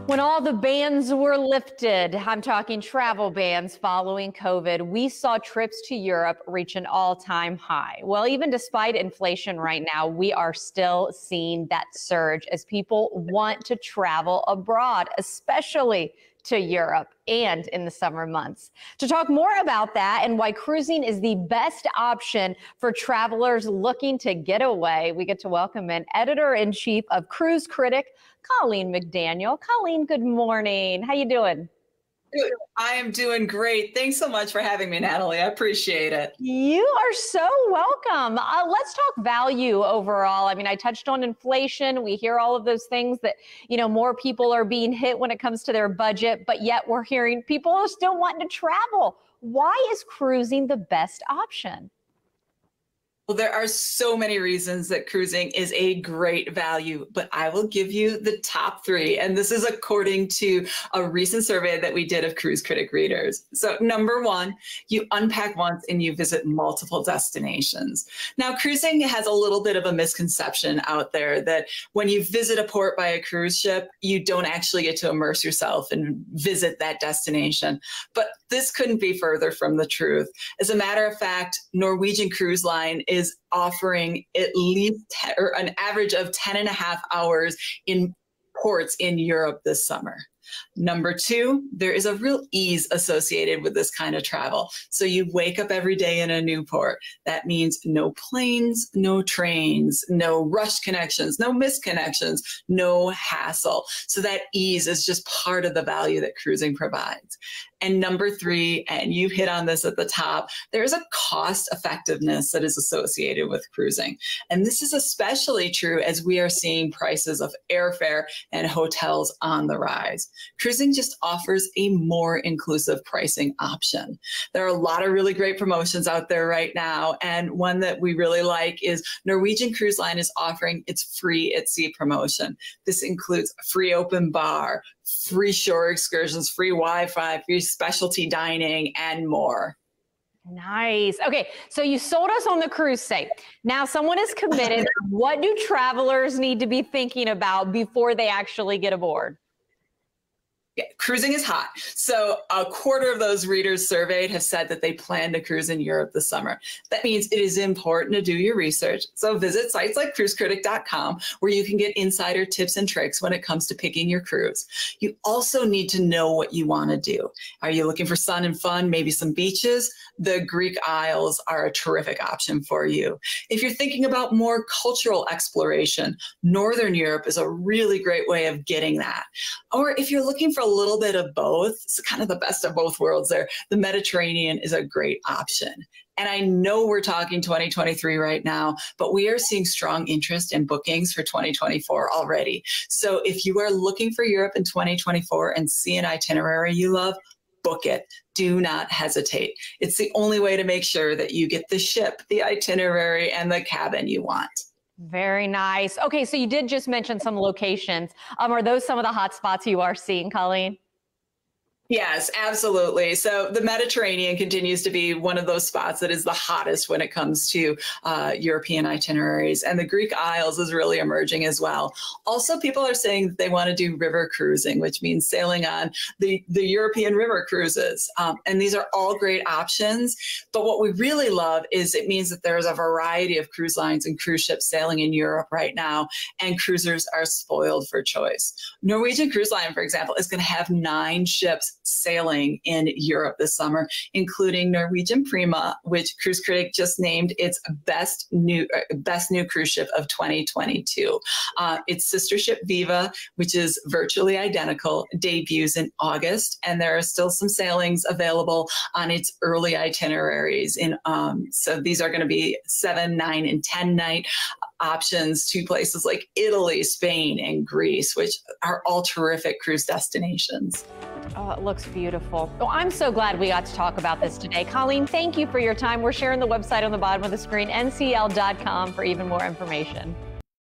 When all the bans were lifted, I'm talking travel bans following COVID, we saw trips to Europe reach an all-time high. Well, even despite inflation right now, we are still seeing that surge as people want to travel abroad, especially to Europe and in the summer months. To talk more about that and why cruising is the best option for travelers looking to get away, we get to welcome in Editor-in-Chief of Cruise Critic, Colleen McDaniel. Colleen, good morning. How you doing? I am doing great. Thanks so much for having me, Natalie. I appreciate it. You are so welcome. Let's talk value overall. I mean, I touched on inflation. We hear all of those things that, more people are being hit when it comes to their budget, but yet we're hearing people are still wanting to travel. Why is cruising the best option? Well, there are so many reasons that cruising is a great value, but I will give you the top three. And this is according to a recent survey that we did of Cruise Critic readers. So number one, you unpack once and you visit multiple destinations. Now, cruising has a little bit of a misconception out there that when you visit a port by a cruise ship, you don't actually get to immerse yourself and visit that destination. But this couldn't be further from the truth. As a matter of fact, Norwegian Cruise Line is offering at least an average of 10 and a half hours in ports in Europe this summer. Number two, there is a real ease associated with this kind of travel. So you wake up every day in a new port. That means no planes, no trains, no rush connections, no missed connections, no hassle. So that ease is just part of the value that cruising provides. And number three, and you hit on this at the top, there is a cost effectiveness that is associated with cruising. And this is especially true as we are seeing prices of airfare and hotels on the rise. Cruising just offers a more inclusive pricing option. There are a lot of really great promotions out there right now. And one that we really like is Norwegian Cruise Line is offering its free at sea promotion. This includes free open bar, free shore excursions, free Wi-Fi, free specialty dining, and more. Nice. Okay, so you sold us on the cruise site. Now someone is committed. What do travelers need to be thinking about before they actually get aboard? Yeah, cruising is hot. So a quarter of those readers surveyed have said that they plan to cruise in Europe this summer. That means it is important to do your research. So visit sites like cruisecritic.com where you can get insider tips and tricks when it comes to picking your cruise. You also need to know what you want to do. Are you looking for sun and fun, maybe some beaches? The Greek Isles are a terrific option for you. If you're thinking about more cultural exploration, Northern Europe is a really great way of getting that. Or if you're looking for a little bit of both, it's kind of the best of both worlds there, the Mediterranean is a great option. And I know we're talking 2023 right now, but we are seeing strong interest in bookings for 2024 already. So if you are looking for Europe in 2024 and see an itinerary you love, book it. Do not hesitate. It's the only way to make sure that you get the ship, the itinerary, and the cabin you want. Very nice. Okay, so you did just mention some locations. Are those some of the hot spots you are seeing, Colleen? Yes, absolutely. So the Mediterranean continues to be one of those spots that is the hottest when it comes to European itineraries. And the Greek Isles is really emerging as well. Also, people are saying that they want to do river cruising, which means sailing on the European river cruises. And these are all great options. But what we really love is it means that there's a variety of cruise lines and cruise ships sailing in Europe right now, and cruisers are spoiled for choice. Norwegian Cruise Line, for example, is going to have 9 ships sailing in Europe this summer, including Norwegian Prima, which Cruise Critic just named its best new cruise ship of 2022. Its sister ship Viva, which is virtually identical, debuts in August, and there are still some sailings available on its early itineraries. So these are going to be 7, 9, and 10 night options to places like Italy, Spain, and Greece, which are all terrific cruise destinations. Oh, it looks beautiful. Oh, I'm so glad we got to talk about this today. Colleen, thank you for your time. We're sharing the website on the bottom of the screen, ncl.com, for even more information.